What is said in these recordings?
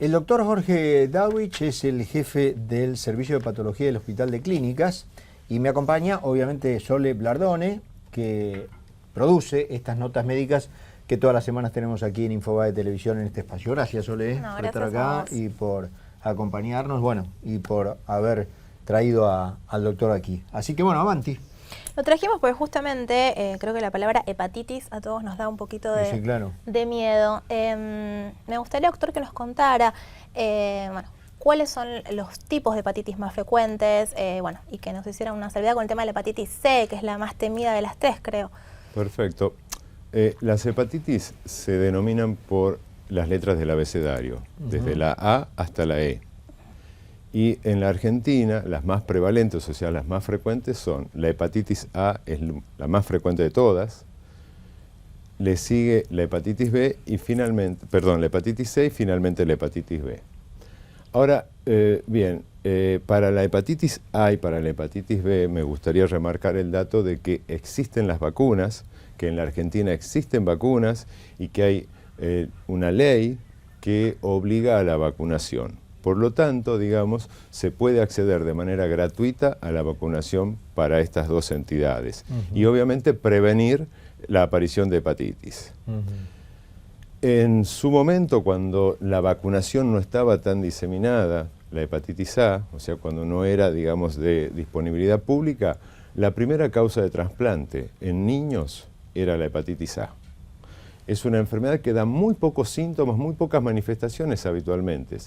El doctor Jorge Dawich es el jefe del Servicio de Patología del Hospital de Clínicas y me acompaña, obviamente, Sole Blardone, que produce estas notas médicas que todas las semanas tenemos aquí en Infobae Televisión en este espacio. Gracias, Sole, por estar acá y por acompañarnos, bueno, y por haber traído al doctor aquí. Así que, bueno, avanti. Lo trajimos porque justamente creo que la palabra hepatitis a todos nos da un poquito de, sí, claro, de miedo. Me gustaría, doctor, que nos contara bueno, cuáles son los tipos de hepatitis más frecuentes, bueno, y que nos hiciera una salvedad con el tema de la hepatitis C, que es la más temida de las tres, creo. Perfecto. Las hepatitis se denominan por las letras del abecedario, desde la A hasta la E. Y en la Argentina, las más prevalentes, o sea, las más frecuentes son la hepatitis A, es la más frecuente de todas, le sigue la hepatitis B y finalmente, perdón, la hepatitis C y finalmente la hepatitis B. Ahora, para la hepatitis A y para la hepatitis B me gustaría remarcar el dato de que existen las vacunas, que en la Argentina existen vacunas y que hay una ley que obliga a la vacunación. Por lo tanto, digamos, se puede acceder de manera gratuita a la vacunación para estas dos entidades y obviamente prevenir la aparición de hepatitis. En su momento, cuando la vacunación no estaba tan diseminada, la hepatitis A, o sea, cuando no era, digamos, de disponibilidad pública, la primera causa de trasplante en niños era la hepatitis A. Es una enfermedad que da muy pocos síntomas, muy pocas manifestaciones habitualmente,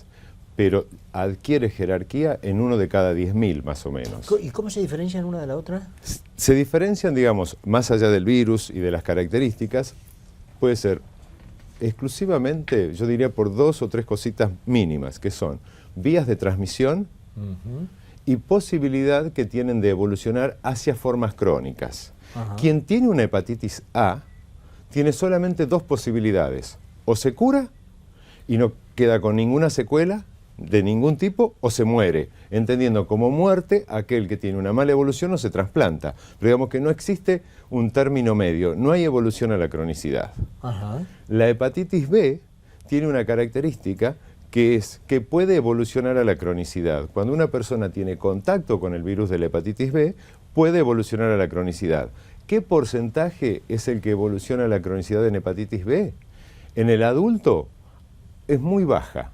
pero adquiere jerarquía en 1 de cada 10.000 más o menos. ¿Y cómo se diferencian una de la otra? Se diferencian, digamos, más allá del virus y de las características, puede ser exclusivamente, yo diría, por 2 o 3 cositas mínimas, que son vías de transmisión y posibilidad que tienen de evolucionar hacia formas crónicas. Quien tiene una hepatitis A tiene solamente 2 posibilidades: o se cura y no queda con ninguna secuela de ningún tipo, o se muere, entendiendo como muerte aquel que tiene una mala evolución o se trasplanta. Pero digamos que no existe un término medio, no hay evolución a la cronicidad. La hepatitis B tiene una característica que es que puede evolucionar a la cronicidad. Cuando una persona tiene contacto con el virus de la hepatitis B, puede evolucionar a la cronicidad. ¿Qué porcentaje es el que evoluciona a la cronicidad en hepatitis B? En el adulto es muy baja,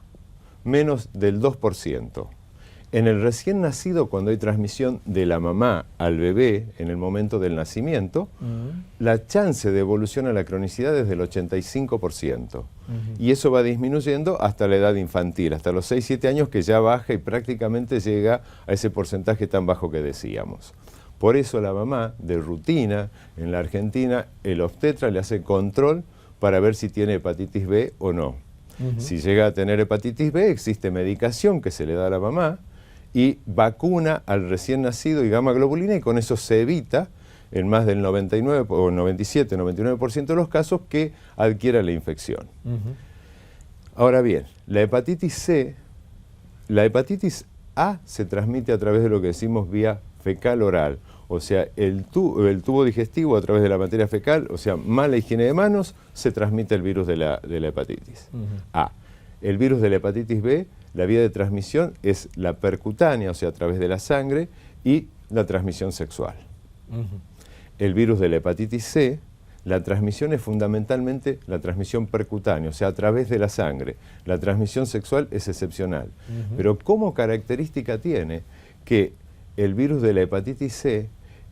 menos del 2%. En el recién nacido, cuando hay transmisión de la mamá al bebé en el momento del nacimiento, la chance de evolución a la cronicidad es del 85%. Y eso va disminuyendo hasta la edad infantil, hasta los 6-7 años, que ya baja y prácticamente llega a ese porcentaje tan bajo que decíamos. Por eso la mamá, de rutina, en la Argentina, el obstetra le hace control para ver si tiene hepatitis B o no. Si llega a tener hepatitis B, existe medicación que se le da a la mamá y vacuna al recién nacido y gamma globulina, y con eso se evita en más del 99 o 97, 99% de los casos que adquiera la infección. Ahora bien, la hepatitis A se transmite a través de lo que decimos vía fecal oral, o sea, el tubo digestivo a través de la materia fecal, o sea, mala higiene de manos, se transmite el virus de la hepatitis A. El virus de la hepatitis B, la vía de transmisión es la percutánea, o sea, a través de la sangre, y la transmisión sexual. El virus de la hepatitis C, la transmisión es fundamentalmente la transmisión percutánea, o sea, a través de la sangre. La transmisión sexual es excepcional. Pero como característica tiene que el virus de la hepatitis C,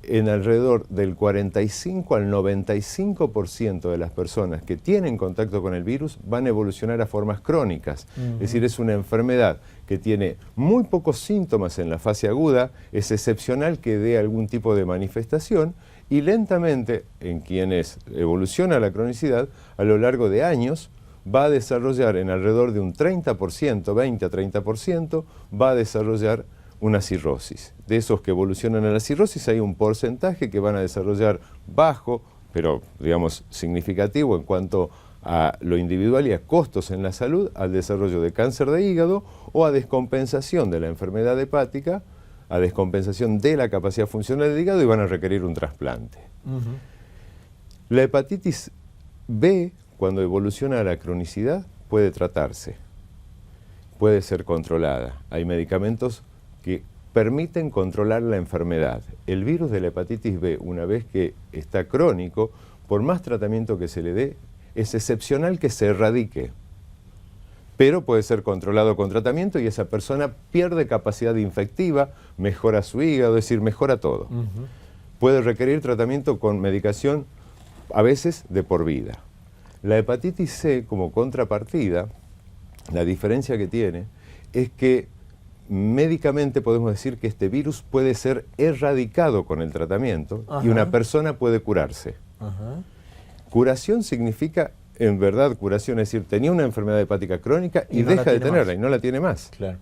en alrededor del 45 al 95% de las personas que tienen contacto con el virus van a evolucionar a formas crónicas. Es decir, es una enfermedad que tiene muy pocos síntomas en la fase aguda, es excepcional que dé algún tipo de manifestación y lentamente, en quienes evoluciona la cronicidad, a lo largo de años, va a desarrollar en alrededor de un 30%, 20 a 30%, va a desarrollar una cirrosis. De esos que evolucionan a la cirrosis hay un porcentaje que van a desarrollar bajo, pero digamos significativo en cuanto a lo individual y a costos en la salud, al desarrollo de cáncer de hígado o a descompensación de la enfermedad hepática, a descompensación de la capacidad funcional del hígado y van a requerir un trasplante. La hepatitis B, cuando evoluciona a la cronicidad, puede tratarse. puede ser controlada. Hay medicamentos que permiten controlar la enfermedad. El virus de la hepatitis B, una vez que está crónico, por más tratamiento que se le dé, es excepcional que se erradique. Pero puede ser controlado con tratamiento y esa persona pierde capacidad infectiva, mejora su hígado, es decir, mejora todo. Puede requerir tratamiento con medicación, a veces de por vida. La hepatitis C, como contrapartida, la diferencia que tiene es que médicamente podemos decir que este virus puede ser erradicado con el tratamiento y una persona puede curarse. Curación significa, en verdad, curación, es decir, tenía una enfermedad hepática crónica y deja de tenerla y no la tiene más. Claro.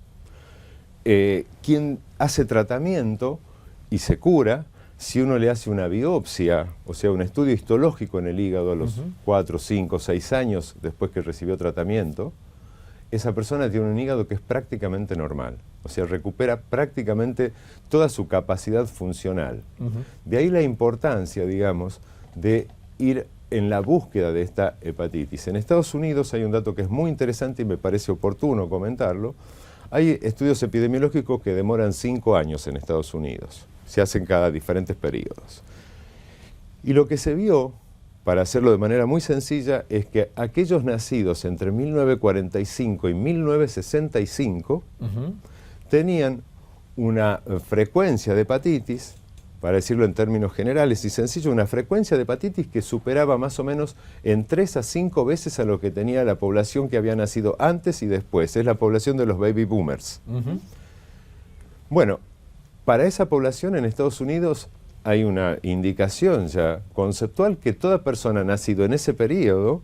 Quien hace tratamiento y se cura, si uno le hace una biopsia, o sea, un estudio histológico en el hígado a los 4, 5, 6 años después que recibió tratamiento, esa persona tiene un hígado que es prácticamente normal, o sea, recupera prácticamente toda su capacidad funcional. De ahí la importancia, digamos, de ir en la búsqueda de esta hepatitis. En Estados Unidos hay un dato que es muy interesante y me parece oportuno comentarlo. Hay estudios epidemiológicos que demoran 5 años en Estados Unidos, se hacen cada diferentes periodos. Y lo que se vio, para hacerlo de manera muy sencilla, es que aquellos nacidos entre 1945 y 1965 tenían una frecuencia de hepatitis, para decirlo en términos generales y sencillos, una frecuencia de hepatitis que superaba más o menos en 3 a 5 veces a lo que tenía la población que había nacido antes y después. Es la población de los baby boomers. Bueno, para esa población en Estados Unidos hay una indicación ya conceptual que toda persona nacida en ese periodo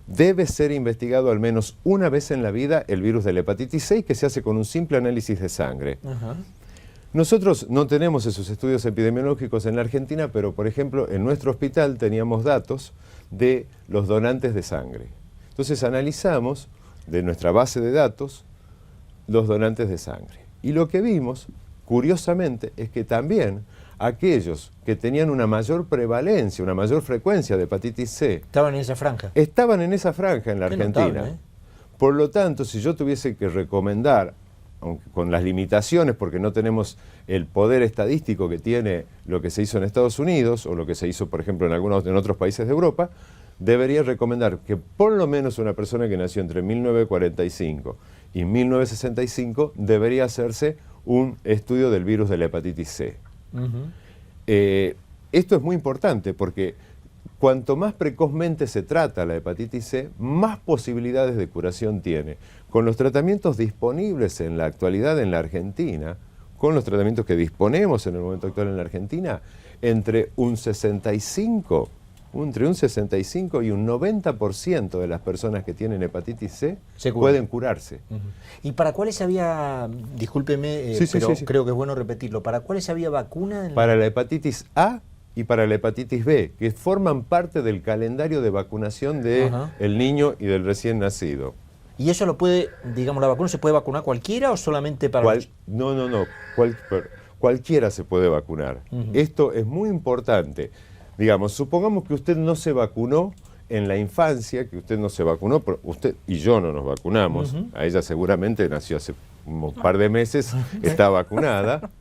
debe ser investigado al menos una vez en la vida el virus de la hepatitis C, que se hace con un simple análisis de sangre. Nosotros no tenemos esos estudios epidemiológicos en la Argentina, pero por ejemplo en nuestro hospital teníamos datos de los donantes de sangre. Entonces analizamos de nuestra base de datos los donantes de sangre. Y lo que vimos, curiosamente, es que también aquellos que tenían una mayor prevalencia, una mayor frecuencia de hepatitis C, estaban en esa franja. Estaban en esa franja en la Argentina. Notable, Por lo tanto, si yo tuviese que recomendar, aunque con las limitaciones, porque no tenemos el poder estadístico que tiene lo que se hizo en Estados Unidos o lo que se hizo, por ejemplo, en otros países de Europa, debería recomendar que por lo menos una persona que nació entre 1945 y 1965 debería hacerse un estudio del virus de la hepatitis C. Esto es muy importante porque cuanto más precozmente se trata la hepatitis C, más posibilidades de curación tiene. Con los tratamientos disponibles en la actualidad en la Argentina, con los tratamientos que disponemos en el momento actual en la Argentina, entre un 65 y un 90% de las personas que tienen hepatitis C pueden curarse. ¿Y para cuáles había, discúlpeme, pero creo que es bueno repetirlo, para cuáles había vacuna? Para la hepatitis A y para la hepatitis B, que forman parte del calendario de vacunación del niño y del recién nacido. ¿Y eso lo puede, digamos, la vacuna se puede vacunar cualquiera o solamente para No, cualquiera se puede vacunar. Esto es muy importante. Digamos, supongamos que usted no se vacunó en la infancia, que usted no se vacunó, pero usted y yo no nos vacunamos. A ella seguramente nació hace un par de meses, está vacunada,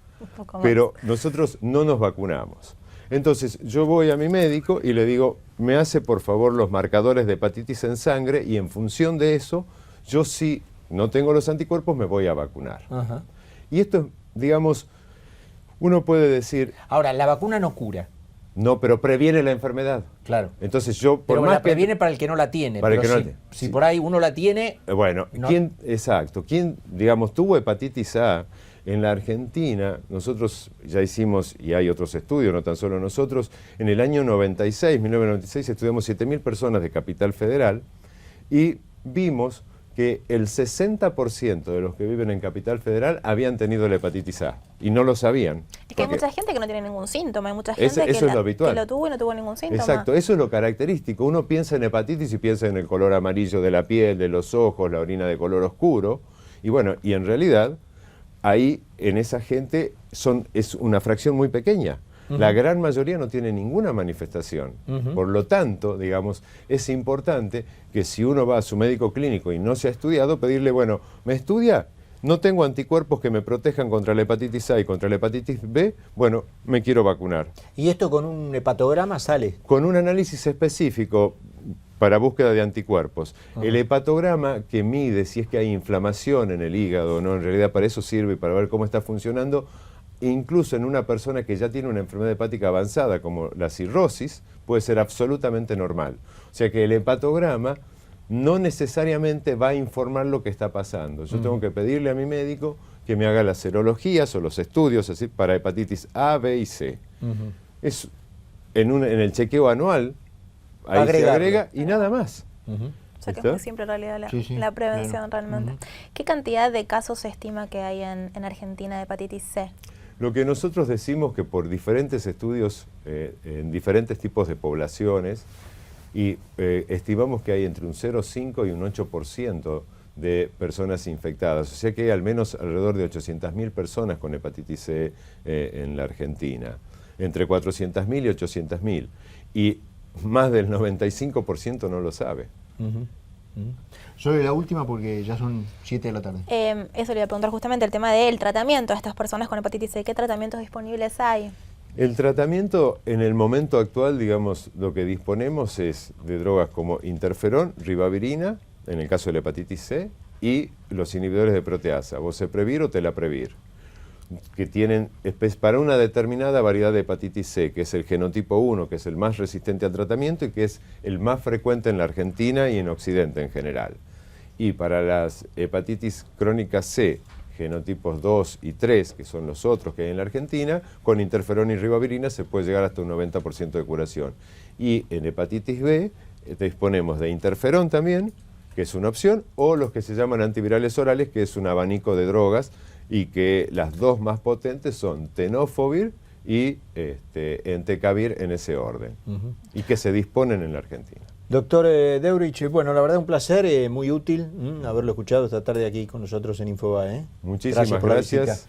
pero nosotros no nos vacunamos. Entonces, yo voy a mi médico y le digo, me hace por favor los marcadores de hepatitis en sangre y en función de eso, yo si no tengo los anticuerpos me voy a vacunar. Y esto es, digamos, uno puede decir... Ahora, la vacuna no cura. No, pero previene la enfermedad. Claro. Entonces yo... Pero la previene para el que no la tiene. Para el que no la tiene. tiene. Si por ahí uno la tiene... Bueno, no. Exacto. ¿Quién, digamos, tuvo hepatitis A? En la Argentina, nosotros ya hicimos, y hay otros estudios, no tan solo nosotros, en el año 1996, estudiamos 7.000 personas de Capital Federal y vimos que el 60% de los que viven en Capital Federal habían tenido la hepatitis A y no lo sabían. Es que hay mucha gente que no tiene ningún síntoma, hay mucha gente eso es lo habitual. Que lo tuvo y no tuvo ningún síntoma. Exacto, eso es lo característico. Uno piensa en hepatitis y piensa en el color amarillo de la piel, de los ojos, la orina de color oscuro, y bueno, y en realidad ahí en esa gente es una fracción muy pequeña. La gran mayoría no tiene ninguna manifestación. Por lo tanto, digamos, es importante que si uno va a su médico clínico y no se ha estudiado, pedirle, bueno, ¿me estudia? No tengo anticuerpos que me protejan contra la hepatitis A y contra la hepatitis B, bueno, me quiero vacunar. ¿Y esto con un hepatograma sale? Con un análisis específico para búsqueda de anticuerpos. El hepatograma que mide si es que hay inflamación en el hígado, ¿no? En realidad para eso sirve, para ver cómo está funcionando, incluso en una persona que ya tiene una enfermedad hepática avanzada, como la cirrosis, puede ser absolutamente normal. O sea que el hepatograma no necesariamente va a informar lo que está pasando. Yo tengo que pedirle a mi médico que me haga las serologías o los estudios, es decir, para hepatitis A, B y C. Es en el chequeo anual, ahí se agrega y nada más. O sea que es muy simple en realidad la prevención realmente. ¿Qué cantidad de casos se estima que hay en Argentina de hepatitis C? Lo que nosotros decimos que por diferentes estudios en diferentes tipos de poblaciones, y estimamos que hay entre un 0,5 y un 8% de personas infectadas. O sea que hay al menos alrededor de 800.000 personas con hepatitis C en la Argentina. Entre 400.000 y 800.000. Y más del 95% no lo sabe. Solo la última porque ya son 7 de la tarde. Eso le iba a preguntar justamente, el tema del tratamiento de estas personas con hepatitis C. ¿Qué tratamientos disponibles hay? El tratamiento en el momento actual, digamos, lo que disponemos es de drogas como interferón, ribavirina, en el caso de la hepatitis C, y los inhibidores de proteasa, Boceprevir o Telaprevir, que tienen para una determinada variedad de hepatitis C, que es el genotipo 1, que es el más resistente al tratamiento y que es el más frecuente en la Argentina y en Occidente en general. Y para las hepatitis crónicas C, genotipos 2 y 3, que son los otros que hay en la Argentina, con interferón y ribavirina se puede llegar hasta un 90% de curación. Y en hepatitis B disponemos de interferón también, que es una opción, o los que se llaman antivirales orales, que es un abanico de drogas, y que las dos más potentes son tenofovir y entecavir en ese orden, y que se disponen en la Argentina. Doctor Deurich, bueno, la verdad un placer, muy útil haberlo escuchado esta tarde aquí con nosotros en Infobae. Muchísimas gracias.